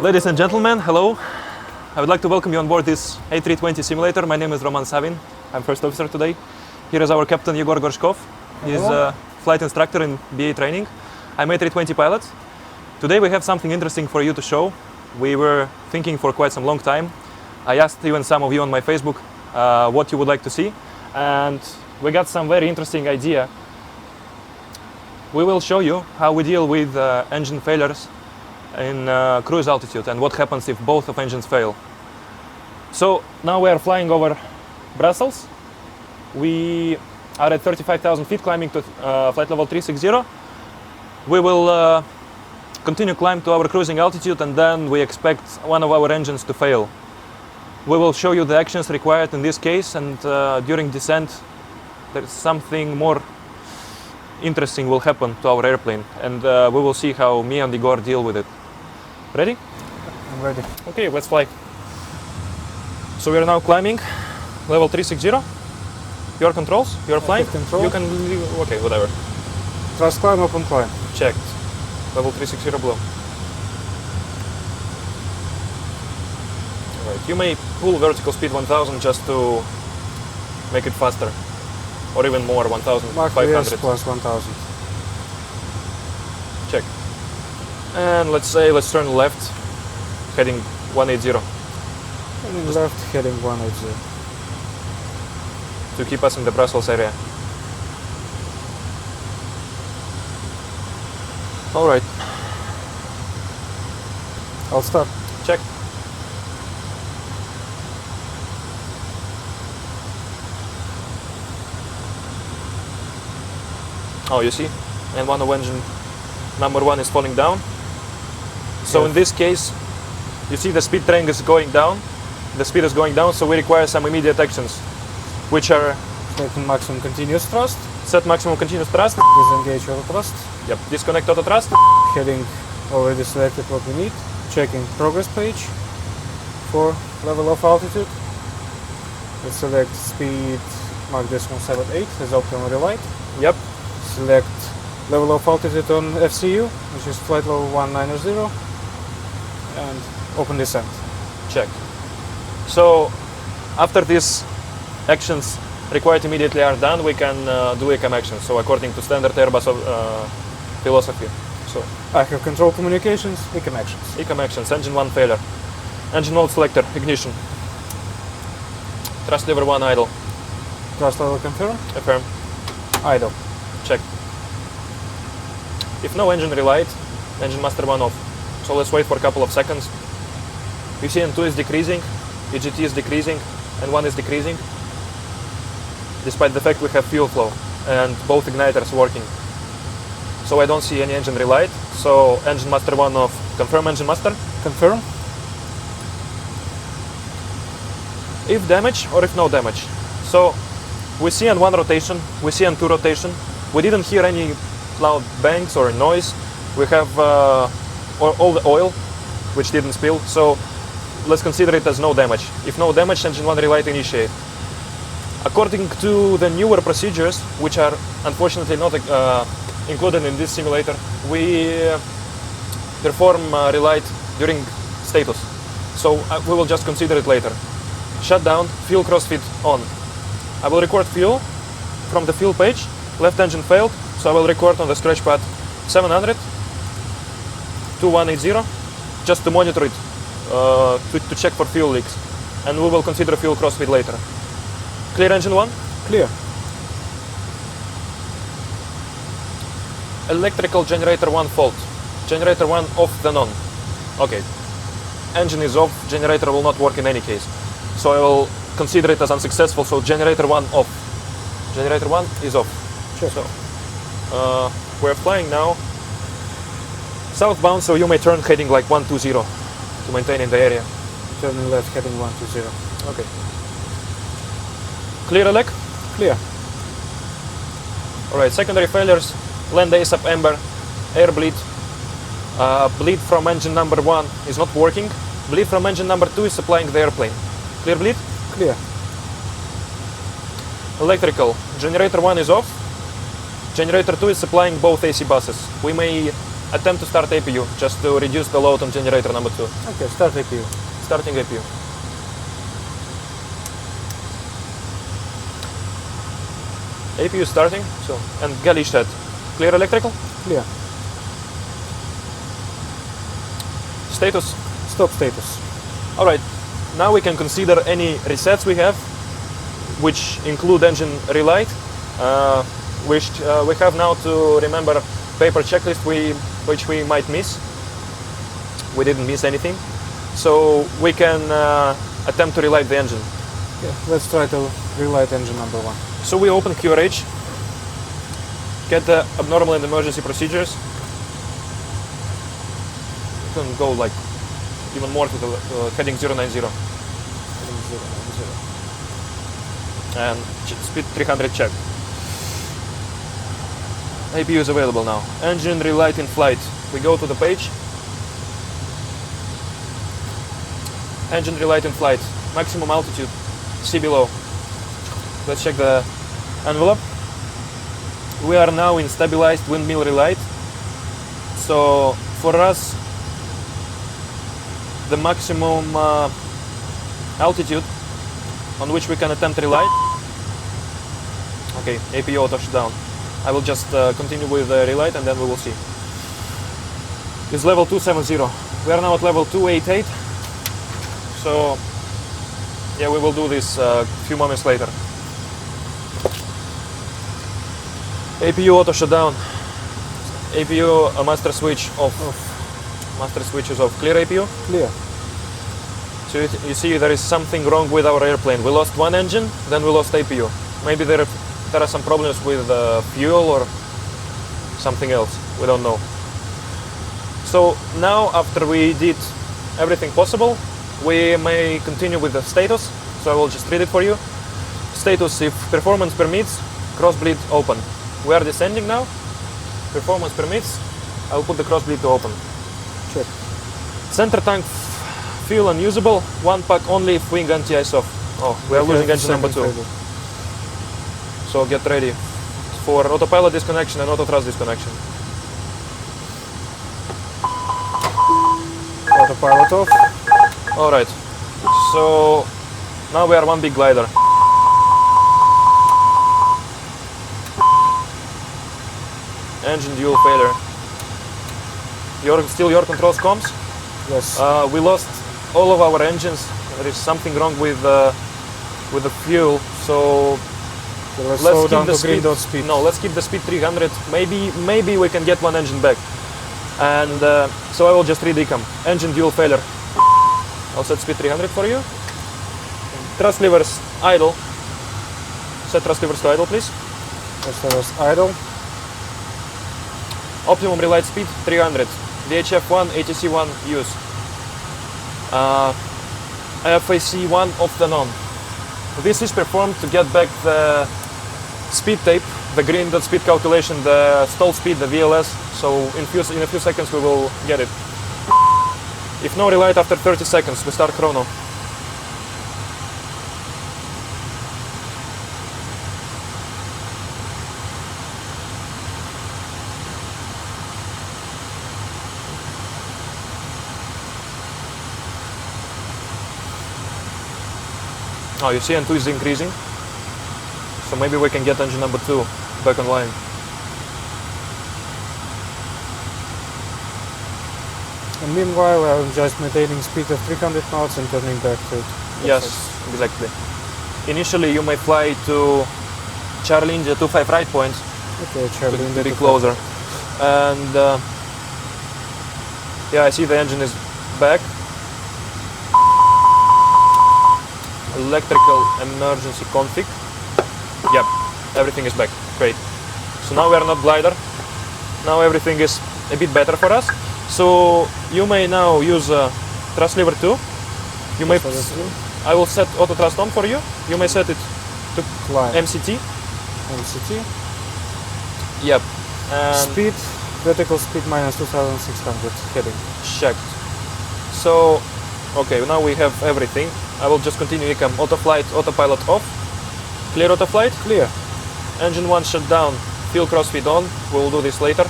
Ladies and gentlemen, hello. I would like to welcome you on board this A320 simulator. My name is Roman Savin. I'm first officer today. Here is our captain Yegor Gorshkov. He's a flight instructor in BA training. I'm A320 pilot. Today we have something interesting for you to show. We were thinking for quite some long time. I asked even some of you on my Facebook what you would like to see, and we got some very interesting idea. We will show you how we deal with engine failures in cruise altitude and what happens if both of engines fail. So now we are flying over Brussels. We are at 35,000 feet climbing to flight level 360. We will continue climb to our cruising altitude, and then we expect one of our engines to fail. We will show you the actions required in this case, and during descent there's something more interesting will happen to our airplane, and we will see how me and Igor deal with it. Ready? I'm ready. Okay, let's fly. So we are now climbing level 360. Your controls, you're flying. Control. You can leave, okay, whatever. Thrust climb, open climb. Checked. Level 360 blue. Alright, you may pull vertical speed 1000 just to make it faster, or even more, 1500. Yes, plus 1000. Check. And let's turn left, heading 180 And left, heading 180. to keep us in the Brussels area. Alright, I'll start. check. Oh, you see? And one of engine number one is falling down. So in this case, you see the speed train is going down. The speed is going down, so we require some immediate actions, which are Taking maximum continuous thrust. set maximum continuous thrust. Disengage auto thrust. Yep. Disconnect auto thrust. Heading already selected what we need. Checking progress page for level of altitude. Let's select speed Mach 0.78 as optimal relight. Yep. Select level of altitude on FCU, which is flight level 190, and open descent. Check. So after these actions required immediately are done, we can do ECAM actions. So according to standard Airbus philosophy. So I have control communications, ECAM actions. ECAM actions, engine 1 failure. Engine mode selector, ignition. Thrust lever 1 idle. Thrust level confirm, Affirm. idle. Check. If no engine relight, engine master 1 off. So let's wait for a couple of seconds. UCN2 is decreasing, EGT is decreasing, and 1 is decreasing, despite the fact we have fuel flow and both igniters working. So I don't see any engine relight. So engine master 1 off. Confirm engine master. Confirm, If damage or if no damage. So we see on 1 rotation, we see on 2 rotation. We didn't hear any loud bangs or noise. We have all the oil, which didn't spill. So let's consider it as no damage. If no damage, engine 1 relight initiate. According to the newer procedures, which are unfortunately not included in this simulator, we perform relight during status. So we will just consider it later. Shutdown, fuel crossfeed on. I will record fuel from the fuel page. Left engine failed, so I will record on the scratch pad 700 to 180, just to monitor it, to check for fuel leaks. And we will consider fuel crossfeed later. Clear engine 1? clear. Electrical generator 1 fault. Generator 1 off then on. Okay. Engine is off, generator will not work in any case. So I will consider it as unsuccessful, so generator 1 off. Generator 1 is off. Check. So we're flying now southbound, so you may turn heading like 120 to maintain in the area. Turning left, heading 120. Okay. Clear elec? Clear. Alright, secondary failures, land ASAP amber, air bleed. Bleed from engine number 1 is not working. Bleed from engine number 2 is supplying the airplane. Clear bleed? Clear. Electrical, generator 1 is off. Generator 2 is supplying both AC buses. We may attempt to start APU, just to reduce the load on generator number 2. Okay, start APU. Starting APU. APU starting, so, and galley shed. Clear electrical? Clear. Status? Stop status. Alright, now we can consider any resets we have, which include engine relight, which we have now to remember paper checklist which we might miss. We didn't miss anything. So we can attempt to relight the engine. Okay, let's try to relight engine number 1. So we open QRH, get the abnormal and emergency procedures. You can go like even more to the heading 090 and speed 300 check. APU is available now. Engine relight in flight. We go to the page. Engine relight in flight. Maximum altitude. See below. Let's check the envelope. We are now in stabilized windmill relight. So for us, the maximum altitude on which we can attempt relight. Okay, APU auto shutdown. I will just continue with the relight and then we will see. It's level 270. We are now at level 288. So yeah, we will do this a few moments later. APU auto shutdown. APU master switch off. Master switch is off. Clear APU? Clear. So you see there is something wrong with our airplane. We lost one engine, then we lost APU. Maybe there are some problems with fuel or something else. We don't know. So now after we did everything possible, we may continue with the status. So I will just read it for you. Status: if performance permits, crossbleed open. We are descending now. Performance permits. I will put the crossbleed to open. Check. Center tank fuel unusable. One pack only if wing anti-ice off. Oh, we are losing engine number 2. Failure. So get ready for autopilot disconnection and auto thrust disconnection. Autopilot off. All right. So now we are one big glider. Engine dual failure. Still your controls comms? Yes. We lost all of our engines. There is something wrong with the fuel. So Let's let's slow keep down the to speed. green dot speed. No, let's keep the speed 300. Maybe we can get one engine back. And so I will just read decom. Engine dual failure. I'll set speed 300 for you. Thrust levers idle. Set thrust levers to idle, please. Let's idle. Optimum relight speed 300. VHF1, ATC1 use. FAC1 off and on. This is performed to get back the speed tape, the green dot speed calculation, the stall speed, the VLS. So in a few seconds we will get it. If no relight after 30 seconds, we start chrono. Oh, you see N2 is increasing. So maybe we can get engine number 2 back online. And meanwhile, I'm just maintaining speed of 300 knots and turning back to it. Yes, exactly. Initially you may fly to Charlie India 25 right point Okay, Charlie. to be closer. And yeah, I see the engine is back. Electrical emergency config. Yep, everything is back. Great. So now we are not glider. Now everything is a bit better for us. So you may now use thrust lever 2. You may. I will set auto thrust on for you. You may set it to Climb. MCT. MCT. Yep. And Speed, vertical speed minus 2600 heading. checked. So, okay, now we have everything. I will just continue ECAM. Auto flight, autopilot off. Clear auto flight. Clear. Engine 1 shut down. Fuel crossfeed on. We will do this later.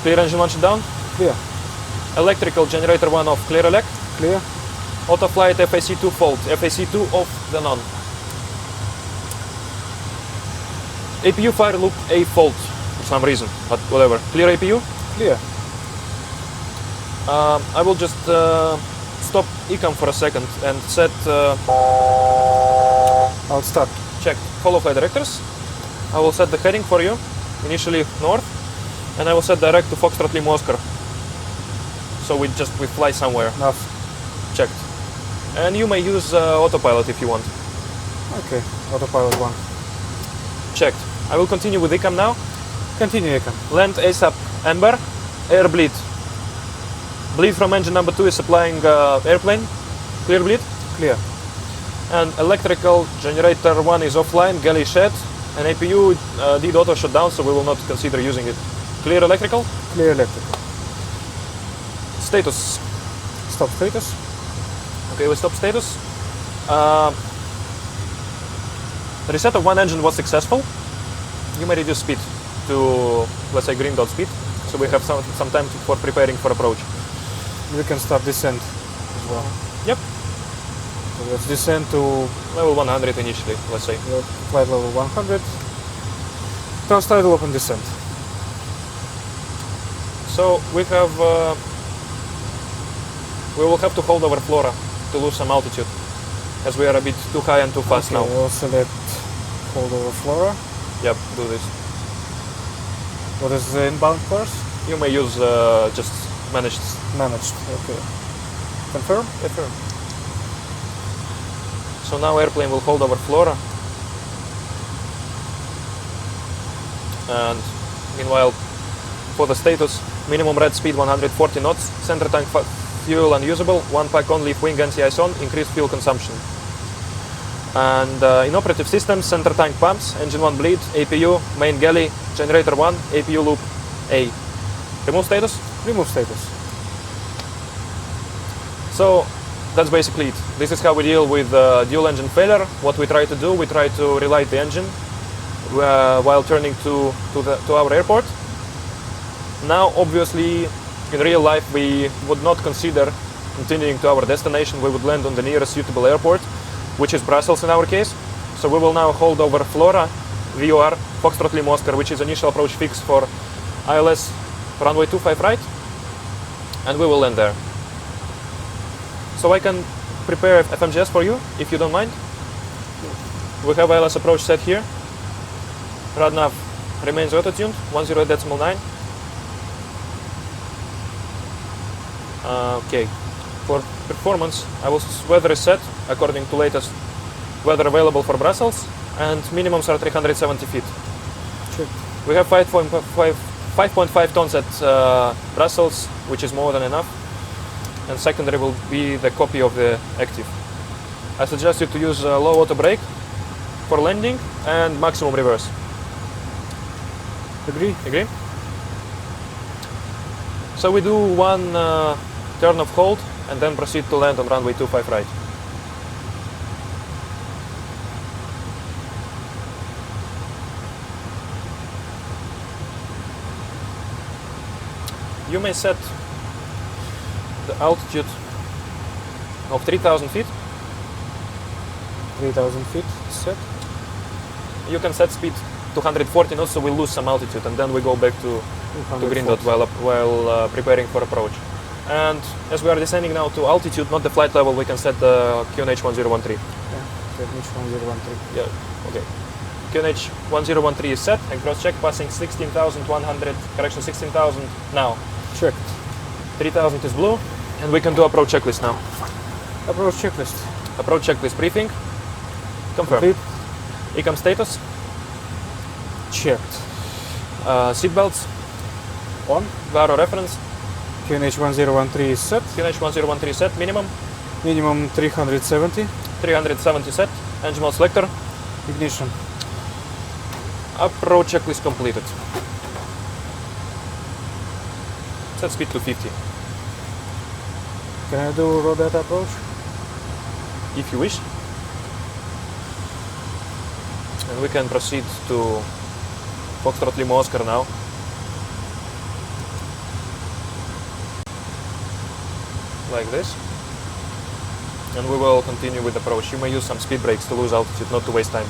Clear engine 1 shutdown. Clear. Electrical generator 1 off. Clear elect. Clear. Auto flight FAC2 fault. FAC2 off, then on. APU fire loop A fault for some reason, but whatever. Clear APU. Clear. I will just stop ecam for a second and set I'll start. check follow flight directors. I will set the heading for you, initially north, and I will set direct to Foxtrot Lima Oscar. So we fly somewhere. Enough. Checked. And you may use autopilot if you want. Okay. Autopilot 1. Checked. I will continue with ecam now. Continue, Ecam. Land ASAP Amber. Air bleed. Bleed from engine number 2 is supplying airplane. Clear bleed. Clear. And electrical generator 1 is offline, galley shed, and APU did auto shutdown, so we will not consider using it. Clear electrical. Clear electrical. Status. Stop status. Okay, we stop status. The reset of one engine was successful. You may reduce speed to, let's say, green dot speed, so we have some time for preparing for approach. We can start descent as well. Yep, So let's descend to level 100 initially, let's say. flight level 100. Toast idle open descent. So we will have to hold our Flora to lose some altitude, as we are a bit too high and too fast now. We'll select hold over Flora. Yep, do this. What is the inbound course? You may use just managed. Managed. Okay. Confirm. Affirm. So now airplane will hold over Flora. And meanwhile, for the status, minimum red speed 140 knots, center tank fuel unusable, one pack on, leave wing anti-ice on, increased fuel consumption. And in operative systems, center tank pumps, engine 1 bleed, APU, main galley, generator 1, APU loop A. Remove status? Remove status. So that's basically it. This is how we deal with dual engine failure. What we try to do, we try to relight the engine while turning to our airport. Now, obviously, in real life, we would not consider continuing to our destination. We would land on the nearest suitable airport, which is Brussels in our case. So we will now hold over Flora, VOR, Foxtrot Lima Oscar, which is initial approach fix for ILS runway 25 right, and we will land there. So I can prepare FMGS for you, if you don't mind. We have ILS approach set here. RadNav remains auto-tuned, 10.9. Okay, for performance, I will weather is set according to latest weather available for Brussels, and minimums are 370 feet. Check. We have 5.5 tons at Brussels, which is more than enough, and secondary will be the copy of the active. I suggest you to use low auto brake for landing and maximum reverse. Agree? Agree? So we do one turn of hold and then proceed to land on runway 25 right. You may set the altitude of 3,000 feet. 3,000 feet set. You can set speed to 140 knots, so we lose some altitude, and then we go back to green dot while preparing for approach. And as we are descending now to altitude, not the flight level, we can set the QNH 1013. Yeah, QNH 1013. Yeah, okay. QNH 1013 is set, and cross check passing 16,100, correction 16,000 now. Checked. 3,000 is blue, and we can do approach checklist now. Approach checklist. Approach checklist briefing. Confirm. Complete. Ecam status. Checked. Seatbelts. On. VARO reference. QNH 1013 is set. QNH 1013 set, minimum. Minimum 370. 370 set. Engine mode selector. Ignition. Approach checklist completed. Set speed to 50. Can I do raw data approach? If you wish. And we can proceed to Foxtrot Lima Oscar now. like this. And we will continue with the approach. You may use some speed brakes to lose altitude, not to waste time.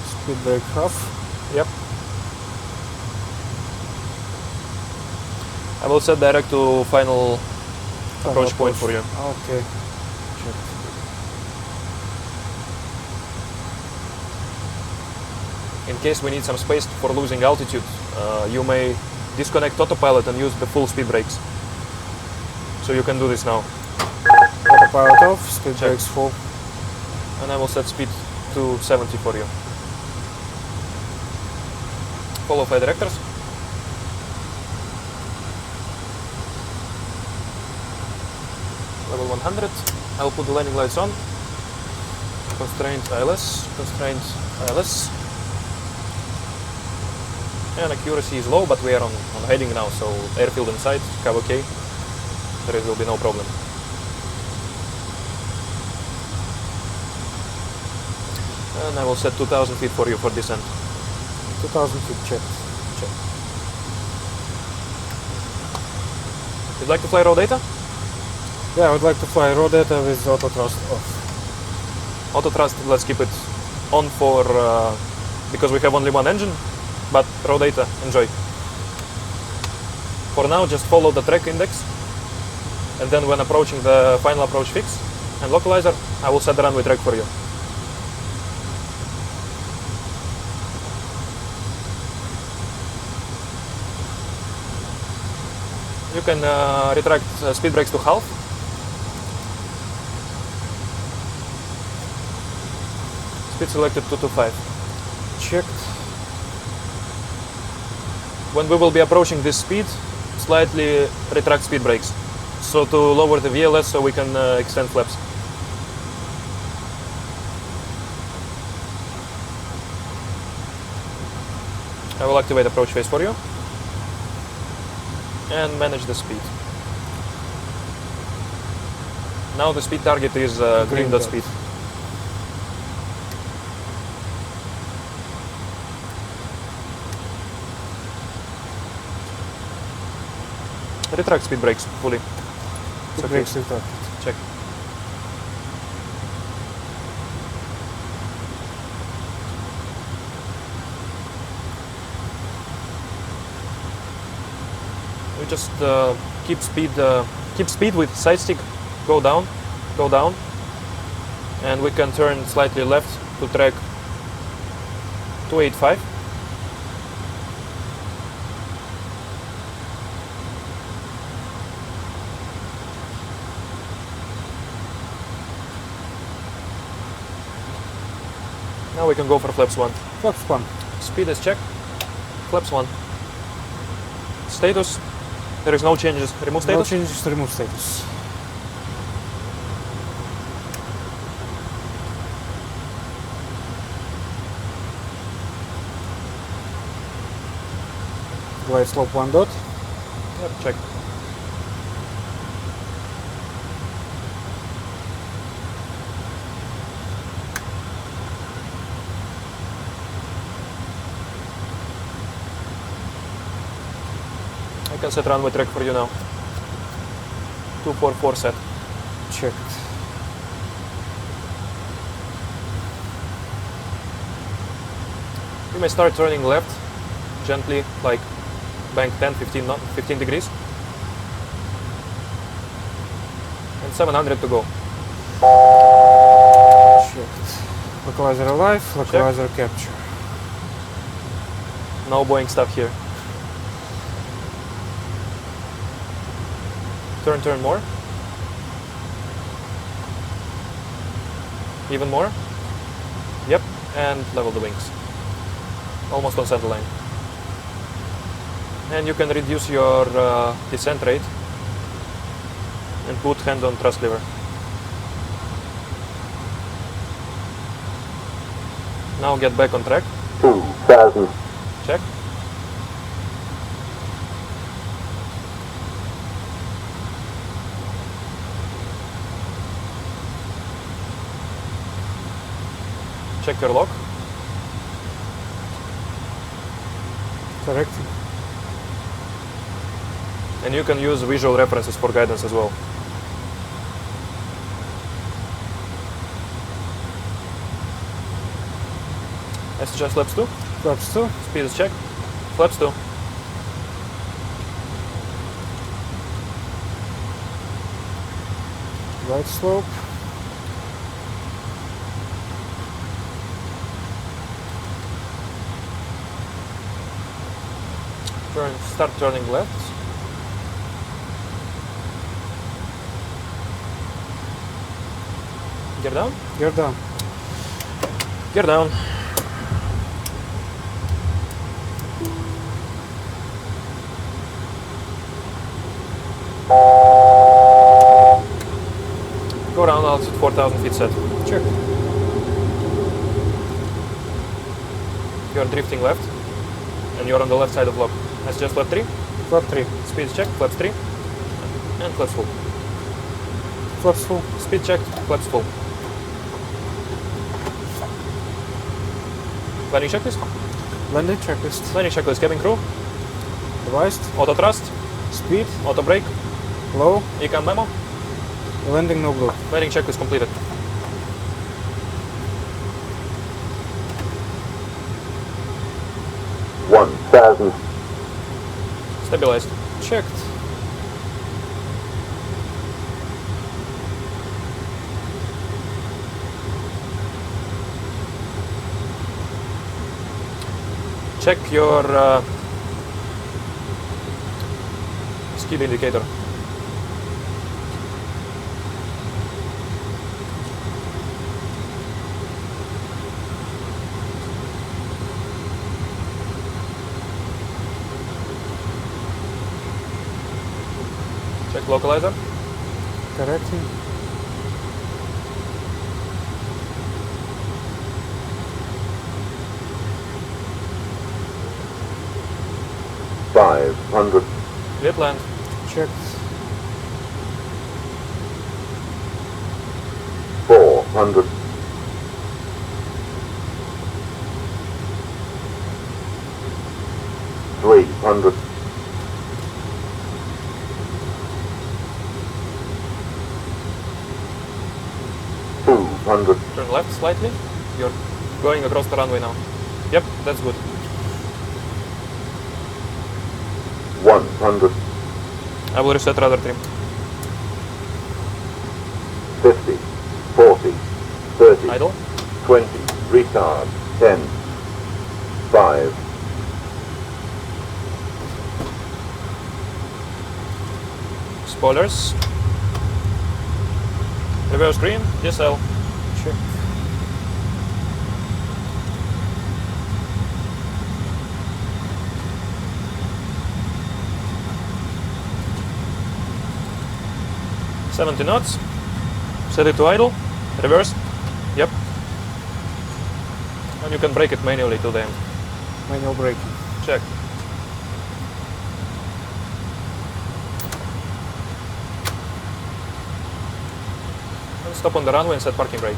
Speed brake half. Yep. I will set direct to final approach point for you. Okay. Checked. In case we need some space for losing altitude, you may disconnect autopilot and use the full speed brakes. So you can do this now. Autopilot off, speed Check. brakes full. And I will set speed to 70 for you. Follow flight directors. Level 100. I will put the landing lights on. Constraint ILS, constraint ILS. And accuracy is low, but we are on heading now, so airfield in sight, have okay. There will be no problem. And I will set 2000 feet for you for descent. 2000 feet checked. Check. You'd like to fly raw data? Yeah, I would like to fly raw data with auto thrust off. Auto thrust, let's keep it on for, because we have only one engine, but raw data, enjoy. For now, just follow the track index, and then when approaching the final approach fix and localizer, I will set the runway track for you. You can retract speed brakes to half. Speed selected 225. Checked. When we will be approaching this speed, slightly retract speed brakes. So to lower the VLS so we can extend flaps. I will activate approach phase for you. And manage the speed. Now the speed target is green dot speed. Retract speed brakes fully. Speed okay. brakes retracted. Check. We just keep speed with side stick, go down, and we can turn slightly left to track 285. Now we can go for flaps 1. Flaps 1. Speed is checked. Flaps 1. Status. There is no changes. Remove status. No changes to remove status. Glide slope 1 dot. Yep, check. I can set runway track for you now. 244 set. Checked. You may start turning left gently, like bank 10, 15 degrees. And 700 to go. Checked. Localizer alive, localizer capture. No Boeing stuff here. Turn more. Even more. Yep, and level the wings. Almost on center line. And you can reduce your descent rate and put hand on thrust lever. Now get back on track. 2000. Check. Check your lock. Correct. and you can use visual references for guidance as well. SHS flaps 2, Flaps 2. speed is checked, flaps 2. Right slope. Start turning left. Gear down. Gear down. Gear down. Go around altitude 4,000 feet set. Check. You're drifting left, and you're on the left side of lock. SHS flap 3, Flap 3. speed check, flaps 3, and flaps full. Flaps full. Speed checked, flaps full. Landing checklist. Landing checklist. Landing checklist, cabin crew, Devised. auto thrust, Speed. auto brake, Low. econ memo. Landing no blue. Landing checklist completed. $1,000. Stabilized. Checked. Check your skid indicator. Check localizer. Correcting. $500. Cleared land. Checked. $400. $300. $200. Turn left slightly. You're going across the runway now. Yep, that's good. 100. I will reset rudder trim. 50. 40. 30. Idle. 20. Retard. 10. 5. Spoilers. Reverse green. DSL. Check. $70 knots. Set it to idle. Reverse. Yep. And you can brake it manually to the end. Manual braking. Check. And stop on the runway and set parking brake.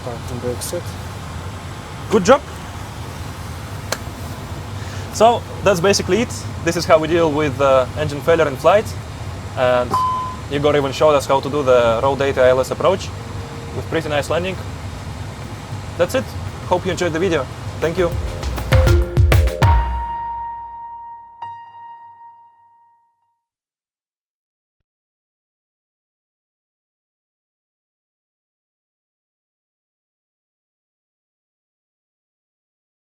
Parking brake set. Good job. So that's basically it. This is how we deal with engine failure in flight. And Igor even showed us how to do the row data ILS approach with pretty nice landing. That's it. Hope you enjoyed the video. Thank you.